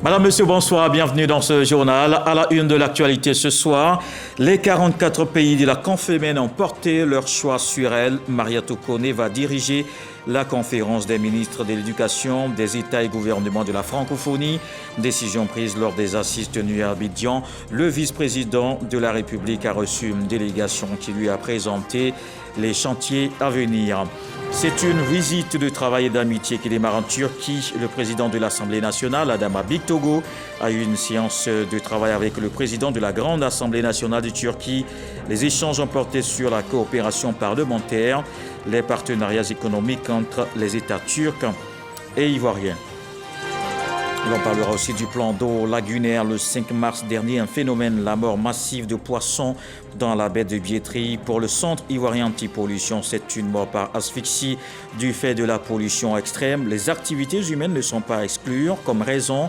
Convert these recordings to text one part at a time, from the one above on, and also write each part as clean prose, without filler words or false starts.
Madame, Monsieur, bonsoir, bienvenue dans ce journal. À la une de l'actualité ce soir, les 44 pays de la Confémène ont porté leur choix sur elle. Mariatou Koné va diriger la conférence des ministres de l'Éducation, des États et gouvernements de la francophonie. Décision prise lors des assises tenues à Abidjan. Le vice-président de la République a reçu une délégation qui lui a présenté les chantiers à venir. C'est une visite de travail et d'amitié qui démarre en Turquie. Le président de l'Assemblée nationale, Adama Bictogo, a eu une séance de travail avec le président de la Grande Assemblée nationale de Turquie. Les échanges ont porté sur la coopération parlementaire, les partenariats économiques entre les États turcs et ivoiriens. On parlera aussi du plan d'eau lagunaire. Le 5 mars dernier, un phénomène, la mort massive de poissons dans la baie de Biétry. Pour le Centre ivoirien anti-pollution, c'est une mort par asphyxie du fait de la pollution extrême. Les activités humaines ne sont pas à exclure comme raison.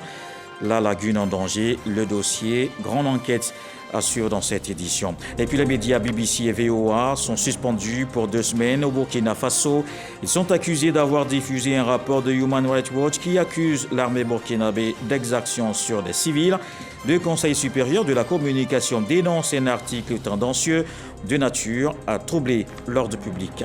La lagune en danger, le dossier, grande enquête assure dans cette édition. Et puis les médias BBC et VOA sont suspendus pour 2 semaines au Burkina Faso. Ils sont accusés d'avoir diffusé un rapport de Human Rights Watch qui accuse l'armée burkinabé d'exactions sur des civils. Le Conseil supérieur de la communication dénonce un article tendancieux de nature à troubler l'ordre public.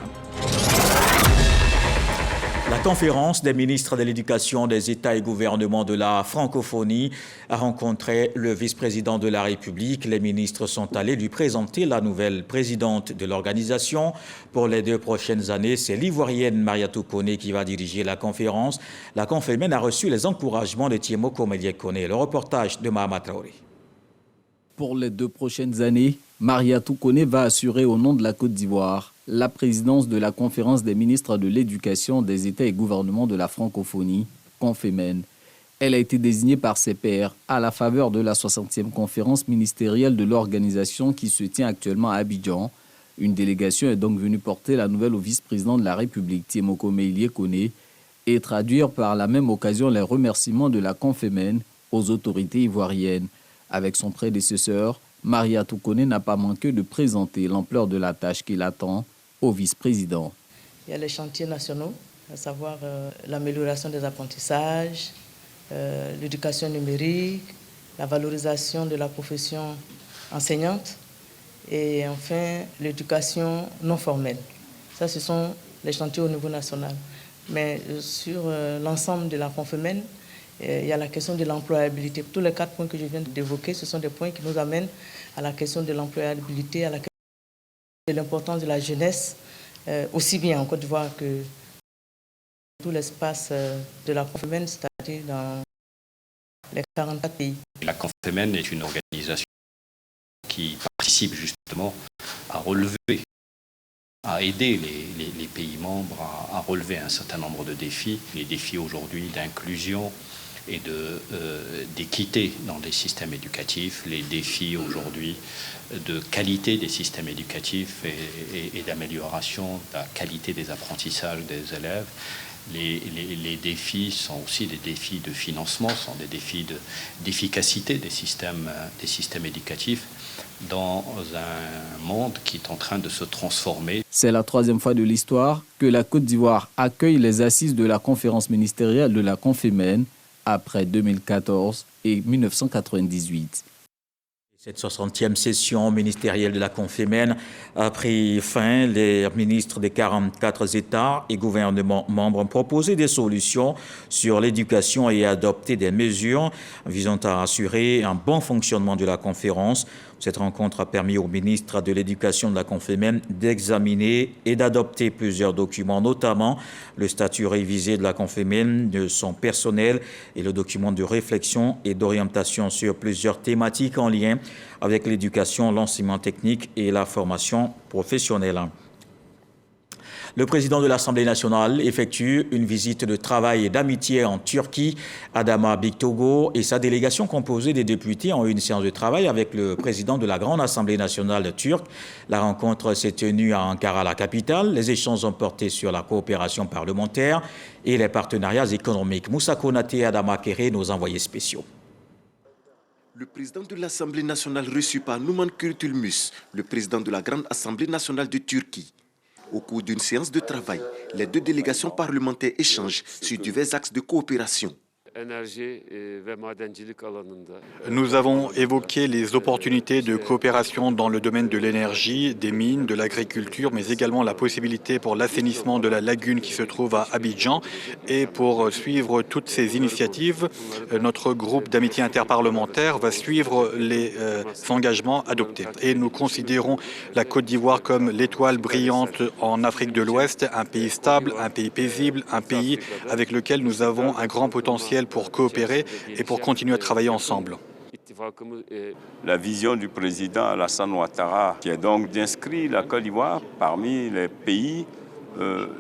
La conférence des ministres de l'Éducation, des États et gouvernements de la francophonie a rencontré le vice-président de la République. Les ministres sont allés lui présenter la nouvelle présidente de l'organisation. Pour les 2 prochaines années, c'est l'Ivoirienne Mariatou Koné qui va diriger la conférence. La Confémène a reçu les encouragements de Tiemoko Mélié Koné. Le reportage de Mahama Traoré. Pour les 2 prochaines années, Mariatou Koné va assurer au nom de la Côte d'Ivoire la présidence de la conférence des ministres de l'Éducation, des États et gouvernements de la francophonie, Confémène. Elle a été désignée par ses pairs à la faveur de la 60e conférence ministérielle de l'organisation qui se tient actuellement à Abidjan. Une délégation est donc venue porter la nouvelle au vice-président de la République, Tiemoko Mélié Koné, et traduire par la même occasion les remerciements de la Confémène aux autorités ivoiriennes. Avec son prédécesseur, Mariatou Koné n'a pas manqué de présenter l'ampleur de la tâche qui l'attend au vice-président. Il y a les chantiers nationaux, à savoir l'amélioration des apprentissages, l'éducation numérique, la valorisation de la profession enseignante et enfin l'éducation non formelle. Ça, ce sont les chantiers au niveau national. Mais sur l'ensemble de la Confémène, il y a la question de l'employabilité. Tous les 4 points que je viens d'évoquer, ce sont des points qui nous amènent à la question de l'employabilité, à la question de l'importance de la jeunesse, aussi bien en Côte d'Ivoire que tout l'espace de la Confémène, c'est-à-dire dans les 44 pays. La Confémène est une organisation qui participe justement à relever, à aider les pays membres à relever un certain nombre de défis. Les défis aujourd'hui d'inclusion et d'équité dans les systèmes éducatifs, les défis aujourd'hui de qualité des systèmes éducatifs et d'amélioration de la qualité des apprentissages des élèves. Les défis sont aussi des défis de financement, sont des défis d'efficacité des systèmes éducatifs dans un monde qui est en train de se transformer. C'est la 3e fois de l'histoire que la Côte d'Ivoire accueille les assises de la conférence ministérielle de la Confémène après 2014 et 1998. Cette 60e session ministérielle de la Confémène a pris fin. Les ministres des 44 États et gouvernements membres ont proposé des solutions sur l'éducation et adopté des mesures visant à assurer un bon fonctionnement de la conférence. Cette rencontre a permis aux ministres de l'Éducation de la Confémène d'examiner et d'adopter plusieurs documents, notamment le statut révisé de la Confémène, de son personnel et le document de réflexion et d'orientation sur plusieurs thématiques en lien avec l'éducation, l'enseignement technique et la formation professionnelle. Le président de l'Assemblée nationale effectue une visite de travail et d'amitié en Turquie. Adama Bictogo et sa délégation composée des députés ont eu une séance de travail avec le président de la Grande Assemblée nationale turque. La rencontre s'est tenue à Ankara, la capitale. Les échanges ont porté sur la coopération parlementaire et les partenariats économiques. Moussa Konaté et Adama Kéré, nos envoyés spéciaux. Le président de l'Assemblée nationale reçu par Numan Kurtulmus, le président de la Grande Assemblée nationale de Turquie. Au cours d'une séance de travail, les 2 délégations parlementaires échangent sur divers axes de coopération. Nous avons évoqué les opportunités de coopération dans le domaine de l'énergie, des mines, de l'agriculture, mais également la possibilité pour l'assainissement de la lagune qui se trouve à Abidjan. Et pour suivre toutes ces initiatives, notre groupe d'amitié interparlementaire va suivre les engagements adoptés. Et nous considérons la Côte d'Ivoire comme l'étoile brillante en Afrique de l'Ouest, un pays stable, un pays paisible, un pays avec lequel nous avons un grand potentiel pour coopérer et pour continuer à travailler ensemble. La vision du président Alassane Ouattara, qui est donc d'inscrire la Côte d'Ivoire parmi les pays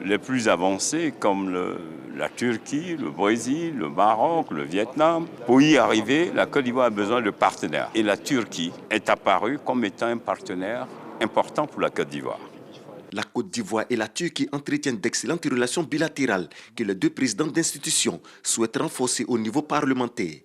les plus avancés comme la Turquie, le Brésil, le Maroc, le Vietnam. Pour y arriver, la Côte d'Ivoire a besoin de partenaires. Et la Turquie est apparue comme étant un partenaire important pour la Côte d'Ivoire. La Côte d'Ivoire et la Turquie entretiennent d'excellentes relations bilatérales que les deux présidents d'institutions souhaitent renforcer au niveau parlementaire.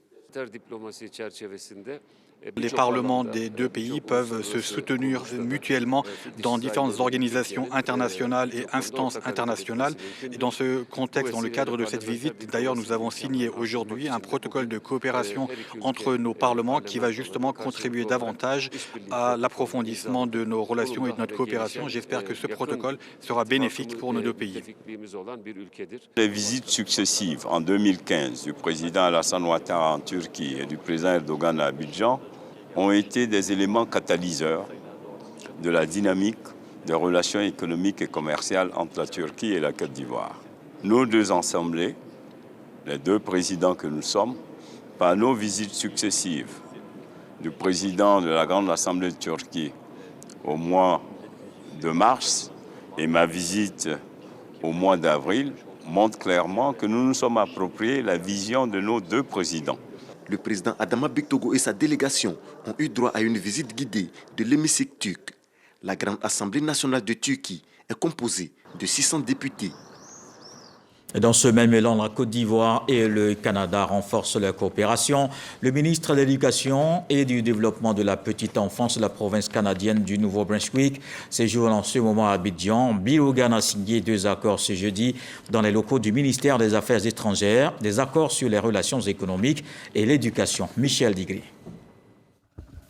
Les parlements des deux pays peuvent se soutenir mutuellement dans différentes organisations internationales et instances internationales. Et dans ce contexte, dans le cadre de cette visite, d'ailleurs, nous avons signé aujourd'hui un protocole de coopération entre nos parlements qui va justement contribuer davantage à l'approfondissement de nos relations et de notre coopération. J'espère que ce protocole sera bénéfique pour nos deux pays. Les visites successives en 2015 du président Alassane Ouattara en Turquie et du président Erdogan à Abidjan ont été des éléments catalyseurs de la dynamique des relations économiques et commerciales entre la Turquie et la Côte d'Ivoire. Nos deux assemblées, les deux présidents que nous sommes, par nos visites successives du président de la Grande Assemblée de Turquie au mois de mars et ma visite au mois d'avril, montrent clairement que nous nous sommes appropriés la vision de nos deux présidents. Le président Adama Bektogo et sa délégation ont eu droit à une visite guidée de l'hémicycle turc. La Grande Assemblée nationale de Turquie est composée de 600 députés. Dans ce même élan, la Côte d'Ivoire et le Canada renforcent leur coopération. Le ministre de l'Éducation et du Développement de la Petite Enfance de la province canadienne du Nouveau-Brunswick séjourne en ce moment à Abidjan. Bill Hogan a signé 2 accords ce jeudi dans les locaux du ministère des Affaires étrangères, des accords sur les relations économiques et l'éducation. Michel Digri.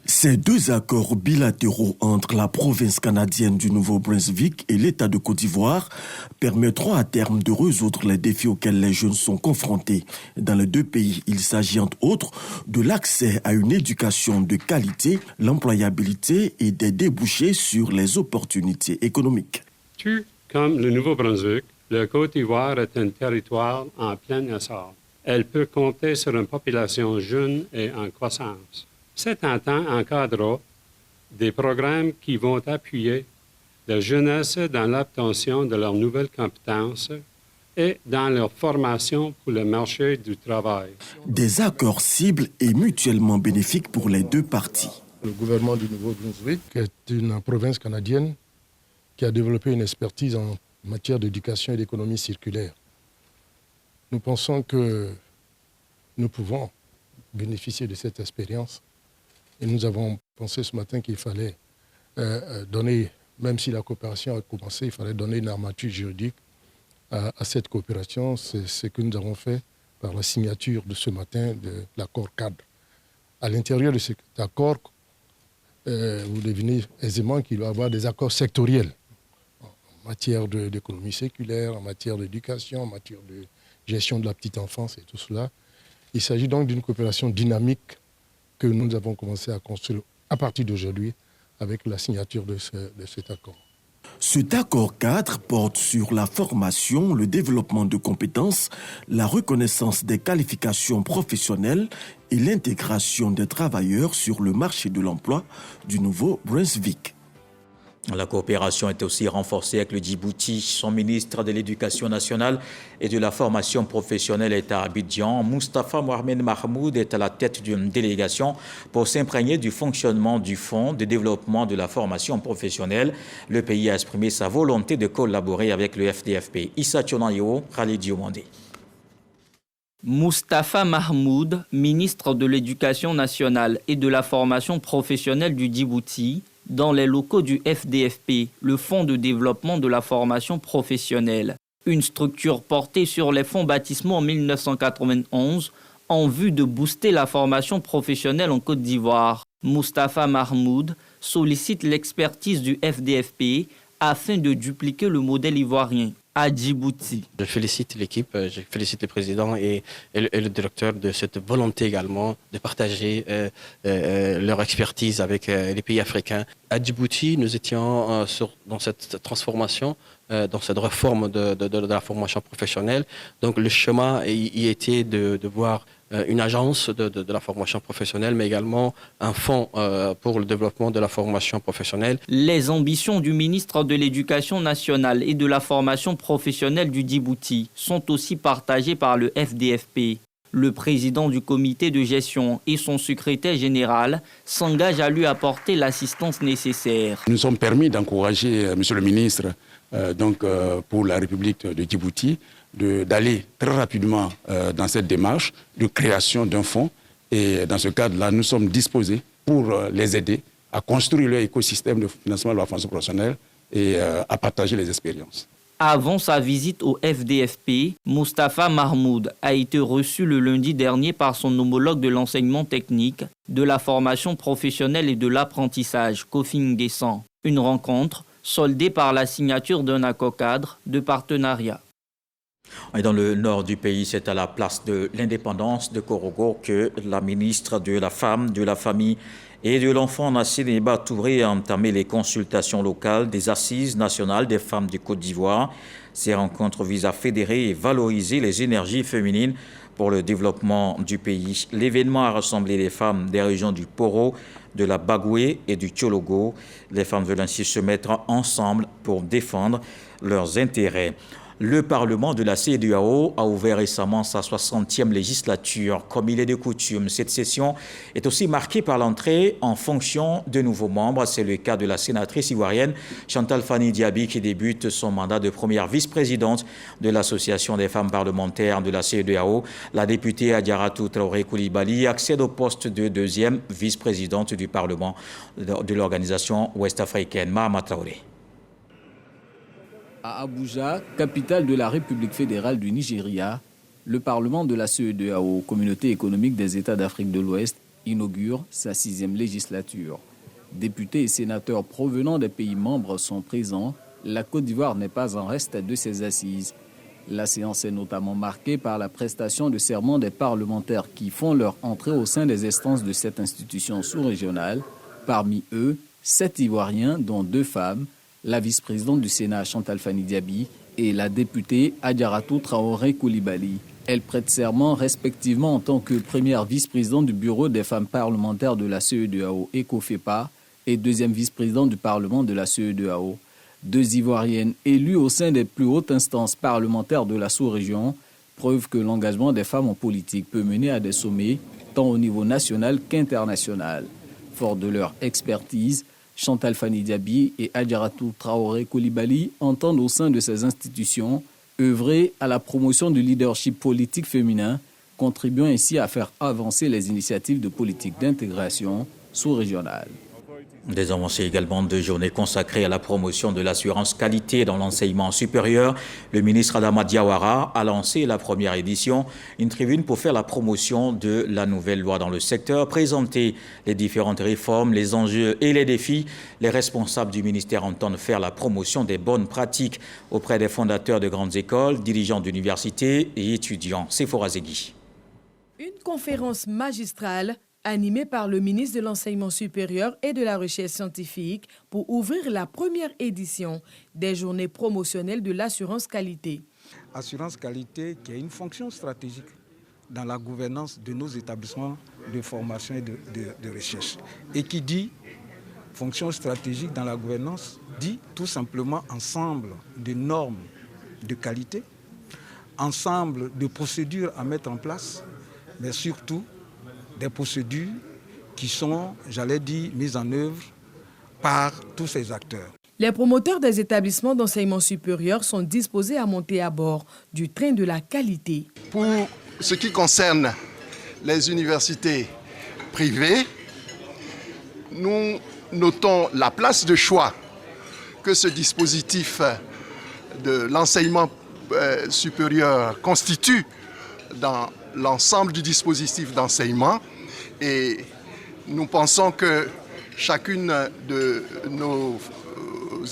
Ces 2 accords bilatéraux entre la province canadienne du Nouveau-Brunswick et l'État de Côte d'Ivoire permettront à terme de résoudre les défis auxquels les jeunes sont confrontés. Dans les 2 pays, il s'agit entre autres de l'accès à une éducation de qualité, l'employabilité et des débouchés sur les opportunités économiques. Tout comme le Nouveau-Brunswick, la Côte d'Ivoire est un territoire en plein essor. Elle peut compter sur une population jeune et en croissance. Cet entente encadrera des programmes qui vont appuyer la jeunesse dans l'obtention de leurs nouvelles compétences et dans leur formation pour le marché du travail. Des accords cibles et mutuellement bénéfiques pour les 2 parties. Le gouvernement du Nouveau-Brunswick est une province canadienne qui a développé une expertise en matière d'éducation et d'économie circulaire. Nous pensons que nous pouvons bénéficier de cette expérience. Et nous avons pensé ce matin qu'il fallait donner, même si la coopération a commencé, il fallait donner une armature juridique à cette coopération. C'est ce que nous avons fait par la signature de ce matin de l'accord cadre. À l'intérieur de cet accord, vous devinez aisément qu'il va y avoir des accords sectoriels en matière d'économie séculaire, en matière d'éducation, en matière de gestion de la petite enfance et tout cela. Il s'agit donc d'une coopération dynamique que nous avons commencé à construire à partir d'aujourd'hui avec la signature de cet accord. Cet accord cadre porte sur la formation, le développement de compétences, la reconnaissance des qualifications professionnelles et l'intégration des travailleurs sur le marché de l'emploi du Nouveau-Brunswick. La coopération est aussi renforcée avec le Djibouti. Son ministre de l'Éducation nationale et de la formation professionnelle est à Abidjan. Moustapha Mohamed Mahmoud est à la tête d'une délégation pour s'imprégner du fonctionnement du Fonds de développement de la formation professionnelle. Le pays a exprimé sa volonté de collaborer avec le FDFP. Issa Tchonayeo, Khalid Diomandé. Moustapha Mahmoud, ministre de l'Éducation nationale et de la formation professionnelle du Djibouti, dans les locaux du FDFP, le Fonds de développement de la formation professionnelle, une structure portée sur les fonds baptismaux en 1991 en vue de booster la formation professionnelle en Côte d'Ivoire. Moustapha Mahmoud sollicite l'expertise du FDFP afin de dupliquer le modèle ivoirien à Djibouti. Je félicite l'équipe, je félicite le président et le directeur de cette volonté également de partager leur expertise avec les pays africains. À Djibouti, nous étions dans cette transformation, dans cette réforme de la formation professionnelle. Donc le chemin y était de voir une agence de la formation professionnelle, mais également un fonds pour le développement de la formation professionnelle. Les ambitions du ministre de l'Éducation nationale et de la formation professionnelle du Djibouti sont aussi partagées par le FDFP. Le président du comité de gestion et son secrétaire général s'engagent à lui apporter l'assistance nécessaire. Nous sommes permis d'encourager, monsieur le ministre, pour la République de Djibouti, d'aller très rapidement dans cette démarche de création d'un fonds. Et dans ce cadre-là, nous sommes disposés pour les aider à construire leur écosystème de financement de la formation professionnelle et à partager les expériences. Avant sa visite au FDFP, Moustapha Mahmoud a été reçu le lundi dernier par son homologue de l'enseignement technique, de la formation professionnelle et de l'apprentissage, Kofi Nguessan. Une rencontre soldée par la signature d'un accord cadre de partenariat. Et dans le nord du pays, c'est à la place de l'indépendance de Korogo que la ministre de la Femme, de la Famille et de l'Enfant, Nassine Eba Touré, a entamé les consultations locales des Assises nationales des femmes du Côte d'Ivoire. Ces rencontres visent à fédérer et valoriser les énergies féminines pour le développement du pays. L'événement a rassemblé les femmes des régions du Poro, de la Bagoué et du Tchologo. Les femmes veulent ainsi se mettre ensemble pour défendre leurs intérêts. Le Parlement de la CEDEAO a ouvert récemment sa 60e législature. Comme il est de coutume, cette session est aussi marquée par l'entrée en fonction de nouveaux membres. C'est le cas de la sénatrice ivoirienne Chantal Fani Diaby qui débute son mandat de première vice-présidente de l'Association des femmes parlementaires de la CEDEAO. La députée Adjaratou Traoré Koulibaly accède au poste de deuxième vice-présidente du Parlement de l'organisation ouest-africaine. Mahama Traoré. À Abuja, capitale de la République fédérale du Nigeria, le Parlement de la CEDEAO, Communauté économique des États d'Afrique de l'Ouest, inaugure sa 6e législature. Députés et sénateurs provenant des pays membres sont présents. La Côte d'Ivoire n'est pas en reste de ses assises. La séance est notamment marquée par la prestation de serment des parlementaires qui font leur entrée au sein des instances de cette institution sous-régionale. Parmi eux, 7 Ivoiriens, dont 2 femmes, la vice-présidente du Sénat Chantal Fani Diaby et la députée Adjaratou Traoré Koulibaly. Elles prêtent serment respectivement en tant que première vice-présidente du Bureau des femmes parlementaires de la CEDEAO ECOFEPA et deuxième vice-présidente du Parlement de la CEDEAO. 2 Ivoiriennes élues au sein des plus hautes instances parlementaires de la sous-région, preuve que l'engagement des femmes en politique peut mener à des sommets tant au niveau national qu'international. Fort de leur expertise, Chantal Fani Diaby et Adjaratou Traoré Koulibaly entendent au sein de ces institutions œuvrer à la promotion du leadership politique féminin, contribuant ainsi à faire avancer les initiatives de politique d'intégration sous-régionale. Des avancées également de journée consacrées à la promotion de l'assurance qualité dans l'enseignement supérieur. Le ministre Adama Diawara a lancé la première édition, une tribune pour faire la promotion de la nouvelle loi dans le secteur, présenter les différentes réformes, les enjeux et les défis. Les responsables du ministère entendent faire la promotion des bonnes pratiques auprès des fondateurs de grandes écoles, dirigeants d'universités et étudiants. Sephora Zegui. Une conférence magistrale animé par le ministre de l'Enseignement supérieur et de la Recherche scientifique pour ouvrir la première édition des journées promotionnelles de l'assurance qualité. Assurance qualité qui a une fonction stratégique dans la gouvernance de nos établissements de formation et de recherche. Et qui dit fonction stratégique dans la gouvernance, dit tout simplement ensemble de normes de qualité, ensemble de procédures à mettre en place, mais surtout des procédures qui sont, j'allais dire, mises en œuvre par tous ces acteurs. Les promoteurs des établissements d'enseignement supérieur sont disposés à monter à bord du train de la qualité. Pour ce qui concerne les universités privées, nous notons la place de choix que ce dispositif de l'enseignement supérieur constitue dans l'ensemble du dispositif d'enseignement et nous pensons que chacune de nos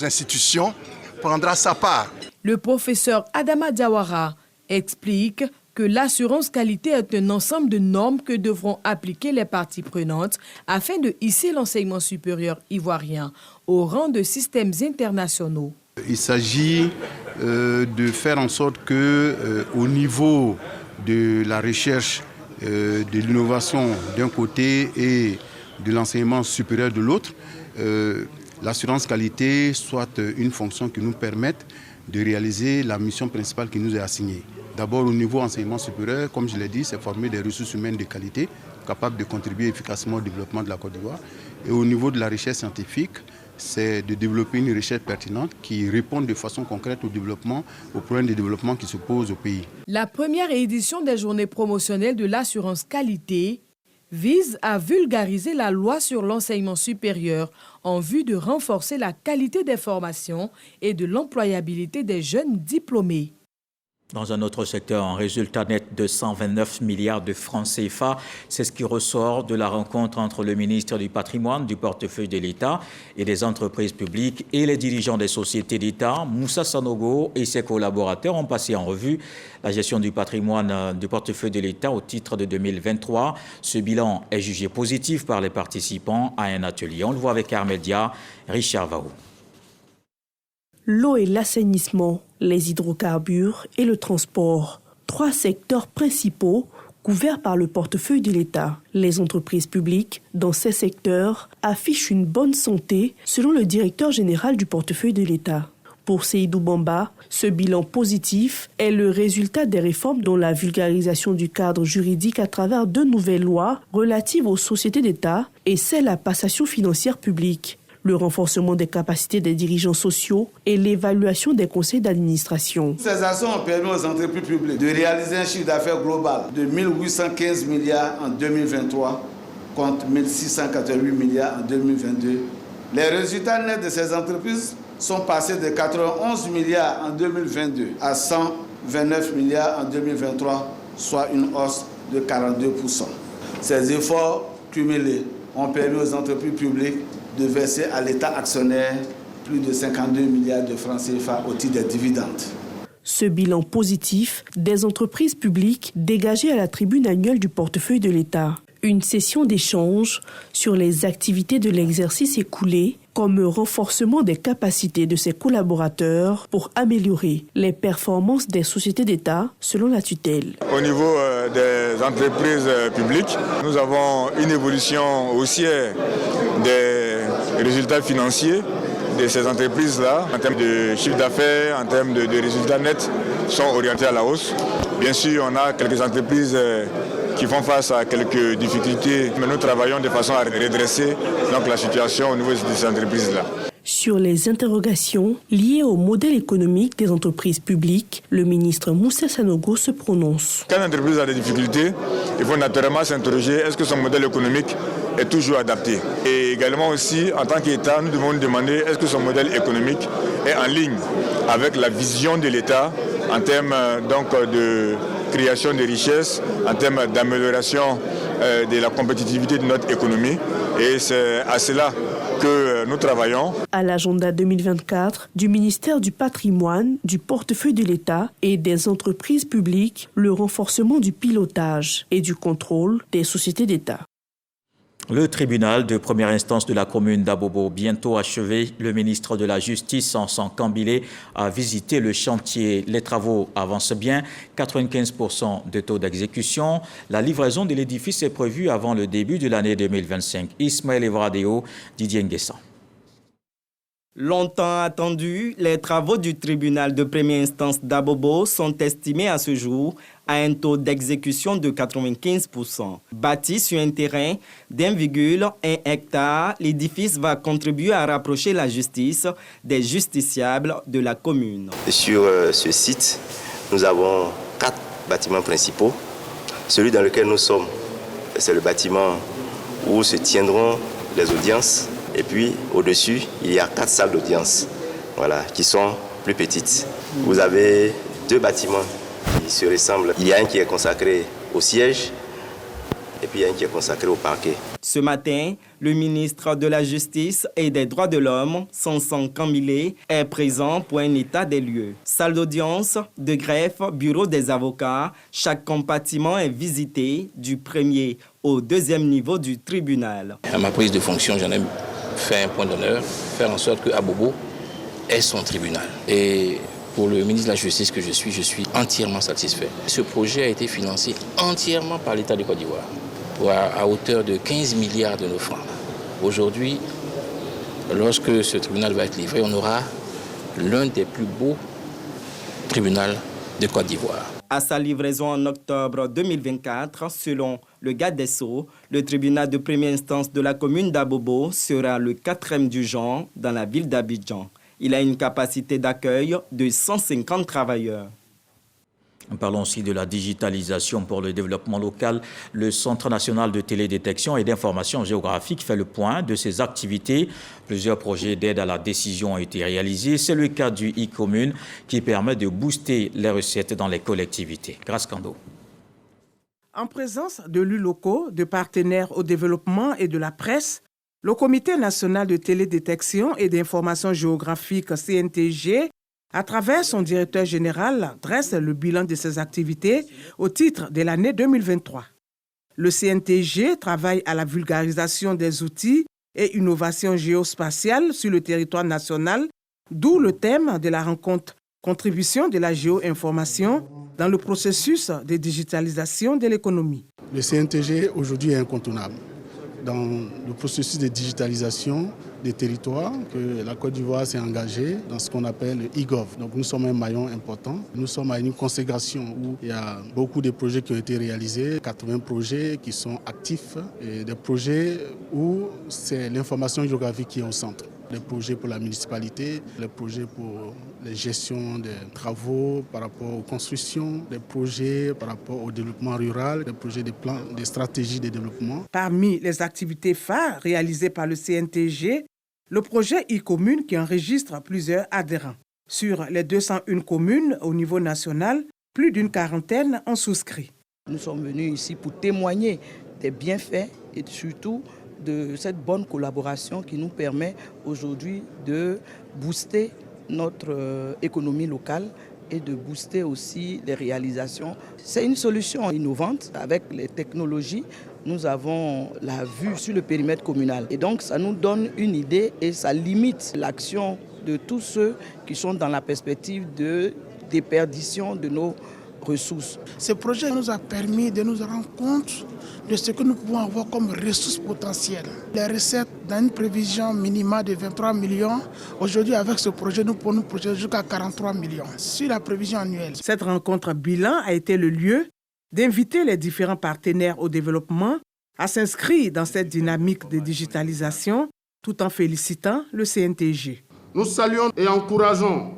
institutions prendra sa part. Le professeur Adama Diawara explique que l'assurance qualité est un ensemble de normes que devront appliquer les parties prenantes afin de hisser l'enseignement supérieur ivoirien au rang de systèmes internationaux. Il s'agit de faire en sorte que, au niveau de la recherche, de l'innovation d'un côté et de l'enseignement supérieur de l'autre, l'assurance qualité soit une fonction qui nous permette de réaliser la mission principale qui nous est assignée. D'abord, au niveau enseignement supérieur, comme je l'ai dit, c'est former des ressources humaines de qualité capables de contribuer efficacement au développement de la Côte d'Ivoire. Et au niveau de la recherche scientifique, c'est de développer une recherche pertinente qui réponde de façon concrète aux problèmes de développement qui se posent au pays. La première édition des journées promotionnelles de l'assurance qualité vise à vulgariser la loi sur l'enseignement supérieur en vue de renforcer la qualité des formations et de l'employabilité des jeunes diplômés. Dans un autre secteur, un résultat net de 129 milliards de francs CFA, c'est ce qui ressort de la rencontre entre le ministre du Patrimoine, du portefeuille de l'État et des entreprises publiques et les dirigeants des sociétés d'État. Moussa Sanogo et ses collaborateurs ont passé en revue la gestion du patrimoine du portefeuille de l'État au titre de 2023. Ce bilan est jugé positif par les participants à un atelier. On le voit avec Armédia, Richard Vao. L'eau et l'assainissement, les hydrocarbures et le transport. 3 secteurs principaux couverts par le portefeuille de l'État. Les entreprises publiques dans ces secteurs affichent une bonne santé selon le directeur général du portefeuille de l'État. Pour Seydou Bamba, ce bilan positif est le résultat des réformes dont la vulgarisation du cadre juridique à travers 2 nouvelles lois relatives aux sociétés d'État et celle à passation financière publique, le renforcement des capacités des dirigeants sociaux et l'évaluation des conseils d'administration. Ces actions ont permis aux entreprises publiques de réaliser un chiffre d'affaires global de 1 815 milliards en 2023 contre 1 688 milliards en 2022. Les résultats nets de ces entreprises sont passés de 91 milliards en 2022 à 129 milliards en 2023, soit une hausse de 42%. Ces efforts cumulés ont permis aux entreprises publiques de verser à l'État actionnaire plus de 52 milliards de francs CFA au titre des dividendes. Ce bilan positif des entreprises publiques dégagé à la tribune annuelle du portefeuille de l'État. Une session d'échange sur les activités de l'exercice écoulé comme renforcement des capacités de ses collaborateurs pour améliorer les performances des sociétés d'État selon la tutelle. Au niveau des entreprises publiques, nous avons une évolution haussière des résultats financiers de ces entreprises-là, en termes de chiffre d'affaires, en termes de résultats nets, sont orientés à la hausse. Bien sûr, on a quelques entreprises qui font face à quelques difficultés, mais nous travaillons de façon à redresser donc, la situation au niveau de ces entreprises-là. Sur les interrogations liées au modèle économique des entreprises publiques, le ministre Moussa Sanogo se prononce. Quand une entreprise a des difficultés, il faut naturellement s'interroger, est-ce que son modèle économique est toujours adapté? Et également aussi, en tant qu'État, nous devons nous demander, est-ce que son modèle économique est en ligne avec la vision de l'État en termes donc, de création de richesses, en termes d'amélioration de la compétitivité de notre économie. Et c'est à cela que nous travaillons. À l'agenda 2024 du ministère du Patrimoine, du portefeuille de l'État et des entreprises publiques, le renforcement du pilotage et du contrôle des sociétés d'État. Le tribunal de première instance de la commune d'Abobo, bientôt achevé, le ministre de la Justice, Sansan Kambilé, a visité le chantier. Les travaux avancent bien, 95% de taux d'exécution. La livraison de l'édifice est prévue avant le début de l'année 2025. Ismaël Evradeo, Didier Nguessan. Longtemps attendus, les travaux du tribunal de première instance d'Abobo sont estimés à ce jour à un taux d'exécution de 95%. Bâti sur un terrain d'1,1 hectare, l'édifice va contribuer à rapprocher la justice des justiciables de la commune. Sur ce site, nous avons 4 bâtiments principaux. Celui dans lequel nous sommes, c'est le bâtiment où se tiendront les audiences. Et puis, au-dessus, il y a 4 salles d'audience, voilà, qui sont plus petites. Vous avez 2 bâtiments qui se ressemblent. Il y a un qui est consacré au siège, et puis il y a une qui est consacrée au parquet. Ce matin, le ministre de la Justice et des Droits de l'Homme, Sanson Kamile, est présent pour un état des lieux. Salle d'audience, de greffe, bureau des avocats, chaque compartiment est visité du premier au deuxième niveau du tribunal. À ma prise de fonction, j'en ai fait un point d'honneur, faire en sorte que Abobo ait son tribunal. Et pour le ministre de la Justice que je suis entièrement satisfait. Ce projet a été financé entièrement par l'État de Côte d'Ivoire, à hauteur de 15 milliards de nos francs. Aujourd'hui, lorsque ce tribunal va être livré, on aura l'un des plus beaux tribunaux de Côte d'Ivoire. À sa livraison en octobre 2024, selon le garde des Sceaux, le tribunal de première instance de la commune d'Abobo sera le 4e du genre dans la ville d'Abidjan. Il a une capacité d'accueil de 150 travailleurs. Parlons aussi de la digitalisation pour le développement local. Le Centre national de télédétection et d'information géographique fait le point de ses activités. Plusieurs projets d'aide à la décision ont été réalisés. C'est le cas du e-commune qui permet de booster les recettes dans les collectivités. Grâce Kando. En présence de élus locaux, de partenaires au développement et de la presse, le Comité national de télédétection et d'information géographique CNTG, à travers son directeur général, dresse le bilan de ses activités au titre de l'année 2023. Le CNTG travaille à la vulgarisation des outils et innovations géospatiales sur le territoire national, d'où le thème de la rencontre « Contribution de la géo-information dans le processus de digitalisation de l'économie ». Le CNTG aujourd'hui est incontournable dans le processus de digitalisation des territoires, que la Côte d'Ivoire s'est engagée dans ce qu'on appelle le e-gov. Donc nous sommes un maillon important. Nous sommes à une consécration où il y a beaucoup de projets qui ont été réalisés, 80 projets qui sont actifs, et des projets où c'est l'information géographique qui est au centre. Les projets pour la municipalité, les projets pour la gestion des travaux par rapport aux constructions, les projets par rapport au développement rural, les projets de plans, des stratégies de développement. Parmi les activités phares réalisées par le CNTG, le projet e-commune qui enregistre plusieurs adhérents. Sur les 201 communes au niveau national, plus d'une quarantaine ont souscrit. Nous sommes venus ici pour témoigner des bienfaits et surtout de cette bonne collaboration qui nous permet aujourd'hui de booster notre économie locale et de booster aussi les réalisations. C'est une solution innovante avec les technologies. Nous avons la vue sur le périmètre communal et donc ça nous donne une idée et ça limite l'action de tous ceux qui sont dans la perspective de déperdition de nos ressources. Ce projet nous a permis de nous rendre compte de ce que nous pouvons avoir comme ressources potentielles. Les recettes dans une prévision minimale de 23 millions, aujourd'hui avec ce projet nous pouvons nous projeter jusqu'à 43 millions sur la prévision annuelle. Cette rencontre bilan a été le lieu d'inviter les différents partenaires au développement à s'inscrire dans cette dynamique de digitalisation tout en félicitant le CNTG. Nous saluons et encourageons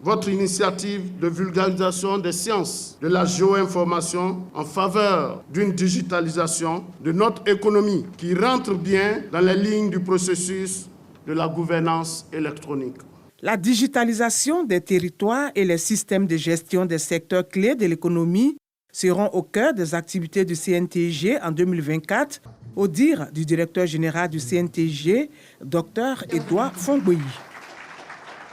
votre initiative de vulgarisation des sciences de la géoinformation en faveur d'une digitalisation de notre économie qui rentre bien dans les lignes du processus de la gouvernance électronique. La digitalisation des territoires et les systèmes de gestion des secteurs clés de l'économie seront au cœur des activités du CNTG en 2024, au dire du directeur général du CNTG, Dr Edouard Fongboyi.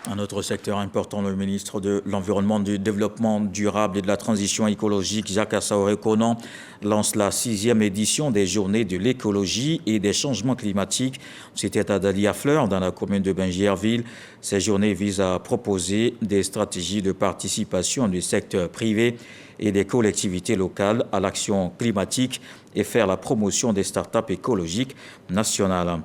Un autre secteur important, le ministre de l'Environnement, du Développement durable et de la Transition écologique, Jacques Assaoré-Conan, lance la 6e édition des Journées de l'écologie et des changements climatiques. C'était à Dalia-Fleur, dans la commune de Bingierville. Ces journées visent à proposer des stratégies de participation du secteur privé et des collectivités locales à l'action climatique et faire la promotion des startups écologiques nationales.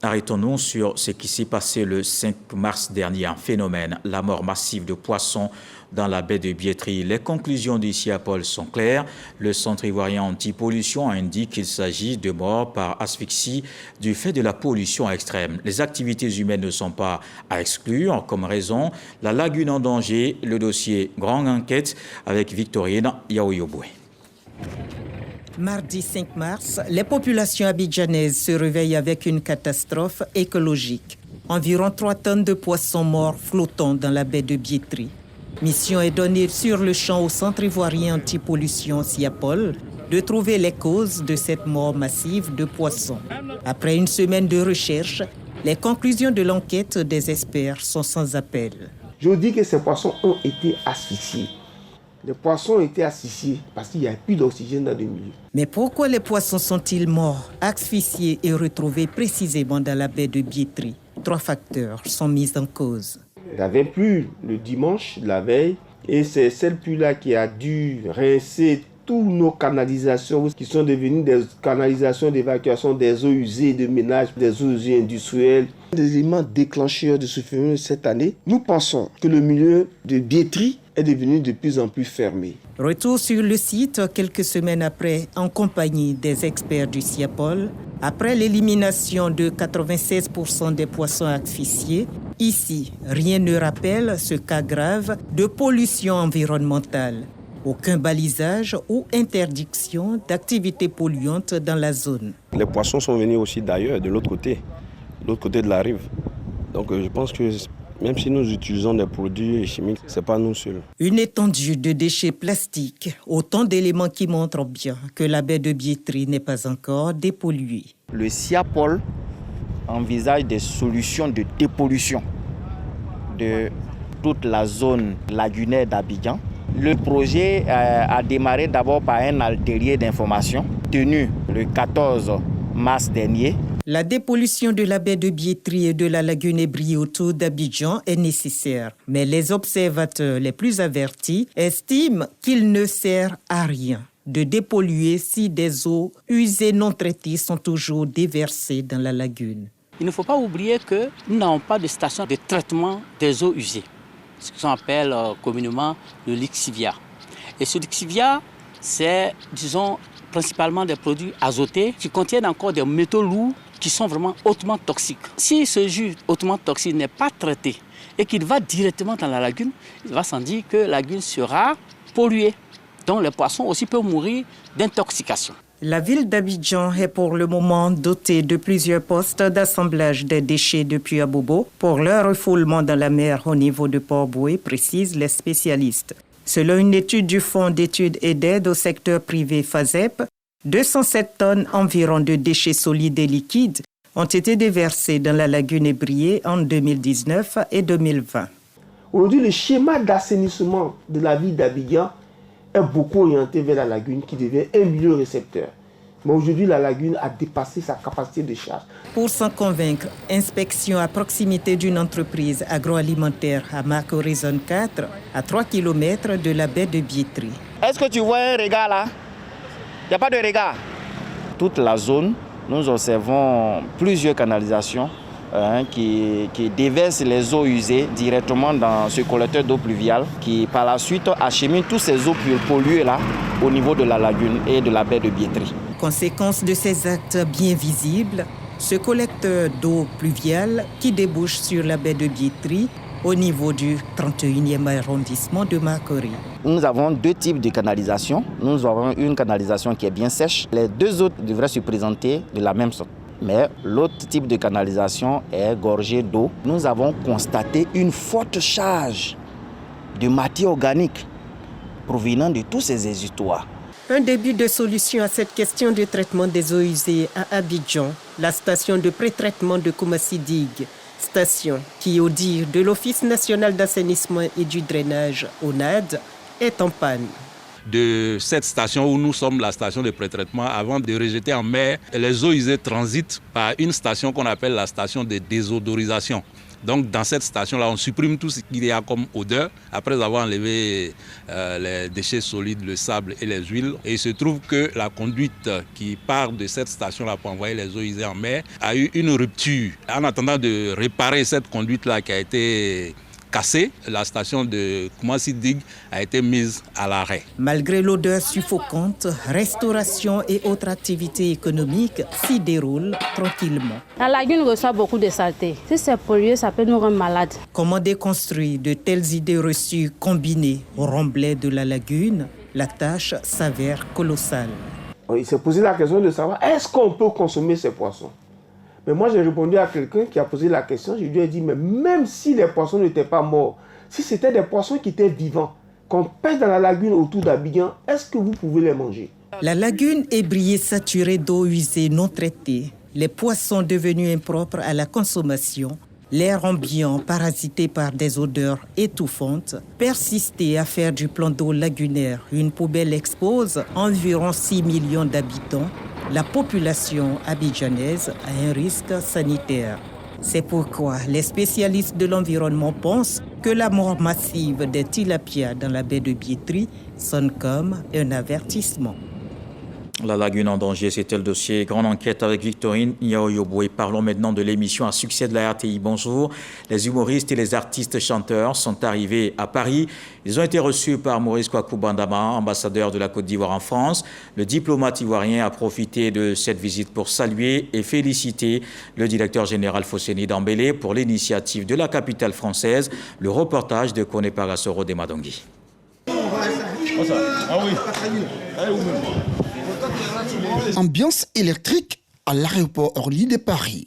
Arrêtons-nous sur ce qui s'est passé le 5 mars dernier, un phénomène, la mort massive de poissons dans la baie de Biétry. Les conclusions du CIAPOL sont claires. Le Centre ivoirien anti-pollution indique qu'il s'agit de morts par asphyxie du fait de la pollution extrême. Les activités humaines ne sont pas à exclure comme raison. La lagune en danger, le dossier Grande Enquête avec Victorine Yaoyoboué. Mardi 5 mars, les populations abidjanaises se réveillent avec une catastrophe écologique. Environ 3 tonnes de poissons morts flottant dans la baie de Biétry. Mission est donnée sur le champ au Centre ivoirien anti-pollution SIAPOL de trouver les causes de cette mort massive de poissons. Après une semaine de recherche, les conclusions de l'enquête des experts sont sans appel. Je dis que ces poissons ont été asphyxiés. Les poissons ont été asphyxiés parce qu'il n'y a plus d'oxygène dans le milieu. Mais pourquoi les poissons sont-ils morts, asphyxiés et retrouvés précisément dans la baie de Biétry? 3 facteurs sont mis en cause. Il avait plu le dimanche de la veille et c'est cette pluie-là qui a dû rincer toutes nos canalisations qui sont devenues des canalisations d'évacuation des eaux usées de ménage, des eaux usées industrielles. Les éléments déclencheurs de ce phénomène cette année, nous pensons que le milieu de Biétry est devenu de plus en plus fermé. Retour sur le site quelques semaines après, en compagnie des experts du SIAPOL. Après l'élimination de 96% des poissons asphyxiés, ici, rien ne rappelle ce cas grave de pollution environnementale. Aucun balisage ou interdiction d'activités polluantes dans la zone. Les poissons sont venus aussi d'ailleurs, de l'autre côté de la rive. Donc je pense que même si nous utilisons des produits chimiques, ce n'est pas nous seuls. Une étendue de déchets plastiques, autant d'éléments qui montrent bien que la baie de Biétry n'est pas encore dépolluée. Le SIAPOL envisage des solutions de dépollution de toute la zone lagunaire d'Abidjan. Le projet a démarré d'abord par un atelier d'information tenu le 14 mars dernier. La dépollution de la baie de Biétry et de la lagune Ebri autour d'Abidjan est nécessaire. Mais les observateurs les plus avertis estiment qu'il ne sert à rien de dépolluer si des eaux usées non traitées sont toujours déversées dans la lagune. Il ne faut pas oublier que nous n'avons pas de station de traitement des eaux usées, ce qu'on appelle communément le lixivia. Et ce lixivia, c'est, disons, principalement des produits azotés qui contiennent encore des métaux lourds qui sont vraiment hautement toxiques. Si ce jus hautement toxique n'est pas traité et qu'il va directement dans la lagune, il va sans dire que la lagune sera polluée. Donc les poissons aussi peuvent mourir d'intoxication. La ville d'Abidjan est pour le moment dotée de plusieurs postes d'assemblage des déchets depuis Abobo pour leur refoulement dans la mer au niveau de Port-Boué, précisent les spécialistes. Selon une étude du Fonds d'études et d'aide au secteur privé FASEP, 207 tonnes environ de déchets solides et liquides ont été déversés dans la lagune Ébrié en 2019 et 2020. Aujourd'hui, le schéma d'assainissement de la ville d'Abidjan est beaucoup orienté vers la lagune qui devient un milieu récepteur. Mais aujourd'hui, la lagune a dépassé sa capacité de charge. Pour s'en convaincre, inspection à proximité d'une entreprise agroalimentaire à Makori Zone 4, à 3 km de la baie de Biétry. Est-ce que tu vois un regard là? Il n'y a pas de regard. Toute la zone, nous observons plusieurs canalisations qui déversent les eaux usées directement dans ce collecteur d'eau pluviale qui par la suite achemine toutes ces eaux polluées là au niveau de la lagune et de la baie de Biétry. Conséquence de ces actes bien visibles, ce collecteur d'eau pluviale qui débouche sur la baie de Biétry au niveau du 31e arrondissement de Makori. Nous avons 2 types de canalisation. Nous avons une canalisation qui est bien sèche. Les 2 autres devraient se présenter de la même sorte. Mais l'autre type de canalisation est gorgé d'eau. Nous avons constaté une forte charge de matière organique provenant de tous ces exutoires. Un début de solution à cette question de traitement des eaux usées à Abidjan, la station de pré-traitement de Koumassi-Digue, station qui, au dire de l'Office national d'assainissement et du drainage, ONAD, est en panne. De cette station où nous sommes, la station de pré-traitement, avant de rejeter en mer, les eaux usées transitent par une station qu'on appelle la station de désodorisation. Donc dans cette station-là, on supprime tout ce qu'il y a comme odeur après avoir enlevé les déchets solides, le sable et les huiles. Et il se trouve que la conduite qui part de cette station-là pour envoyer les eaux usées en mer a eu une rupture. En attendant de réparer cette conduite-là qui a été cassée, la station de Koumassi-Digue a été mise à l'arrêt. Malgré l'odeur suffocante, restauration et autres activités économiques s'y déroulent tranquillement. La lagune reçoit beaucoup de saleté. Si c'est pollué, ça peut nous rendre malades. Comment déconstruire de telles idées reçues combinées au remblai de la lagune? La tâche s'avère colossale. Il s'est posé la question de savoir est-ce qu'on peut consommer ces poissons. Mais moi, j'ai répondu à quelqu'un qui a posé la question. Je lui ai dit, mais même si les poissons n'étaient pas morts, si c'était des poissons qui étaient vivants, qu'on pêche dans la lagune autour d'Abidjan, est-ce que vous pouvez les manger? La lagune est brillée saturée d'eau usée non traitée, les poissons devenus impropres à la consommation, l'air ambiant parasité par des odeurs étouffantes, persister à faire du plan d'eau lagunaire une poubelle expose environ 6 millions d'habitants, la population abidjanaise a un risque sanitaire. C'est pourquoi les spécialistes de l'environnement pensent que la mort massive des tilapias dans la baie de Biétry sonne comme un avertissement. La lagune en danger, c'était le dossier. Grande enquête avec Victorine Niaoyoboué. Parlons maintenant de l'émission à succès de la RTI. Bonjour. Les humoristes et les artistes chanteurs sont arrivés à Paris. Ils ont été reçus par Maurice Kwaku Bandama, ambassadeur de la Côte d'Ivoire en France. Le diplomate ivoirien a profité de cette visite pour saluer et féliciter le directeur général Fosseni Dambélé pour l'initiative de la capitale française. Le reportage de Kone Parasoro de Madongui. Ambiance électrique à l'aéroport Orly de Paris.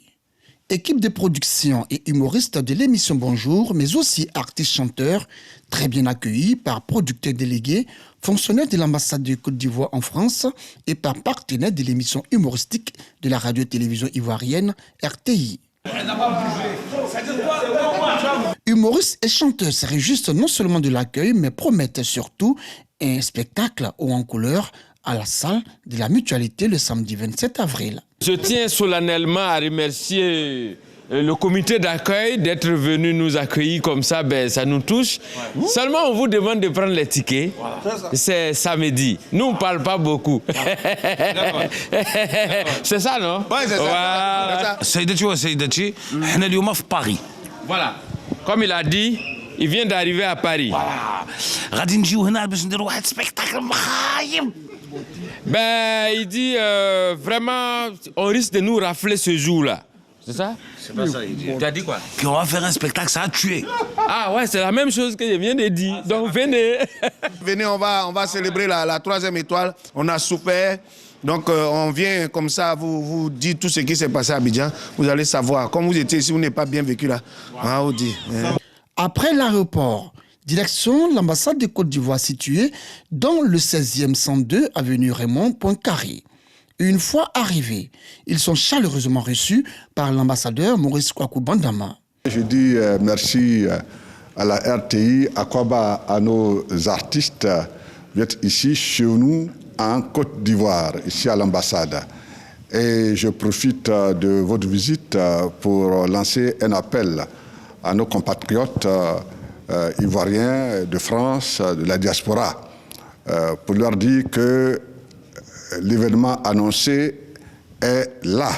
Équipe de production et humoristes de l'émission Bonjour, mais aussi artistes-chanteurs, très bien accueillis par producteurs délégués, fonctionnaires de l'ambassade de Côte d'Ivoire en France et par partenaires de l'émission humoristique de la radio-télévision ivoirienne RTI. Humoristes et chanteurs se réjouissent non seulement de l'accueil, mais promettent surtout un spectacle haut en couleur à la salle de la Mutualité le samedi 27 avril. Je tiens solennellement à remercier le comité d'accueil d'être venu nous accueillir comme ça, ça nous touche. Ouais. Seulement, on vous demande de prendre les tickets. Voilà. C'est samedi. Nous, on ne parle pas beaucoup. C'est ça, non? Oui, c'est ça. Saïdachi, on est à Paris. Voilà. Comme il a dit, il vient d'arriver à Paris. Voilà. Il dit vraiment, on risque de nous rafler ce jour-là. C'est ça? C'est pas ça, il dit. Tu as dit quoi? Qu'on va faire un spectacle, ça a tué. Ah ouais, c'est la même chose que je viens de dire. Donc venez. Venez, on va célébrer la 3e étoile. On a souper. Donc on vient comme ça vous dire tout ce qui s'est passé à Abidjan. Vous allez savoir. Comme vous étiez ici, vous n'êtes pas bien vécu là. Wow. Ah, on dit. Après l'aéroport, direction l'ambassade de Côte d'Ivoire située dans le 16e 102 avenue Raymond Poincaré. Une fois arrivés, ils sont chaleureusement reçus par l'ambassadeur Maurice Kwaku Bandama. Je dis merci à la RTI, à Kwaba, à nos artistes d'être ici chez nous en Côte d'Ivoire, ici à l'ambassade. Et je profite de votre visite pour lancer un appel à nos compatriotes ivoiriens de France, de la diaspora, pour leur dire que l'événement annoncé est là,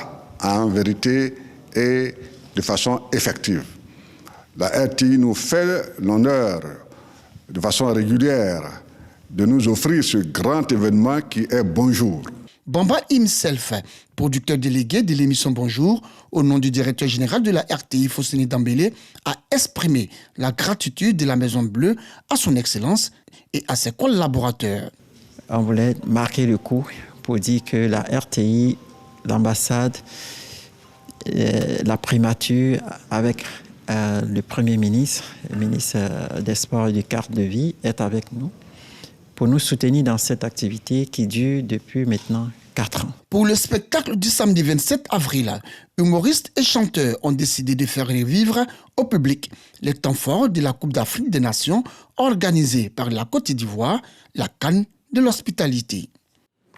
en vérité et de façon effective. La RTI nous fait l'honneur, de façon régulière, de nous offrir ce grand événement qui est Bonjour. Bamba himself, producteur délégué de l'émission Bonjour, au nom du directeur général de la RTI, Fosseni Dambélé, a exprimé la gratitude de la Maison Bleue à son Excellence et à ses collaborateurs. On voulait marquer le coup pour dire que la RTI, l'ambassade, la primature avec le Premier ministre, le ministre des Sports et du Cadre de vie est avec nous pour nous soutenir dans cette activité qui dure depuis maintenant 4 ans. Pour le spectacle du samedi 27 avril, humoristes et chanteurs ont décidé de faire revivre au public les temps forts de la Coupe d'Afrique des Nations organisée par la Côte d'Ivoire, la CAN de l'hospitalité.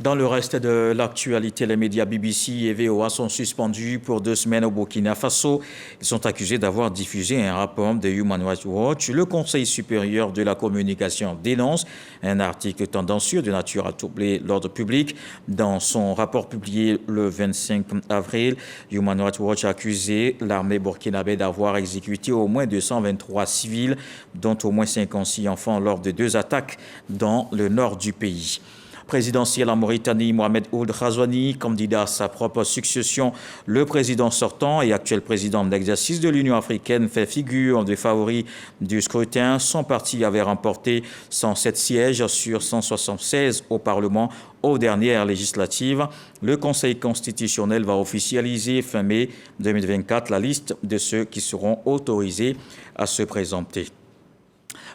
Dans le reste de l'actualité, les médias BBC et VOA sont suspendus pour 2 semaines au Burkina Faso. Ils sont accusés d'avoir diffusé un rapport de Human Rights Watch. Le Conseil supérieur de la communication dénonce un article tendancieux de nature à troubler l'ordre public. Dans son rapport publié le 25 avril, Human Rights Watch a accusé l'armée burkinabé d'avoir exécuté au moins 223 civils, dont au moins 56 enfants lors de 2 attaques dans le nord du pays. présidentielle en Mauritanie, Mohamed Ould Ghazouani, candidat à sa propre succession. Le président sortant et actuel président d'exercice de l'Union africaine fait figure de favori du scrutin. Son parti avait remporté 107 sièges sur 176 au Parlement aux dernières législatives. Le Conseil constitutionnel va officialiser fin mai 2024 la liste de ceux qui seront autorisés à se présenter.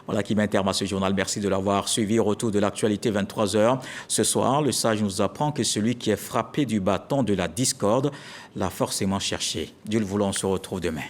Voilà qui met un terme à ce journal. Merci de l'avoir suivi. Retour de l'actualité 23h. Ce soir, le sage nous apprend que celui qui est frappé du bâton de la discorde l'a forcément cherché. Dieu le voulant, on se retrouve demain.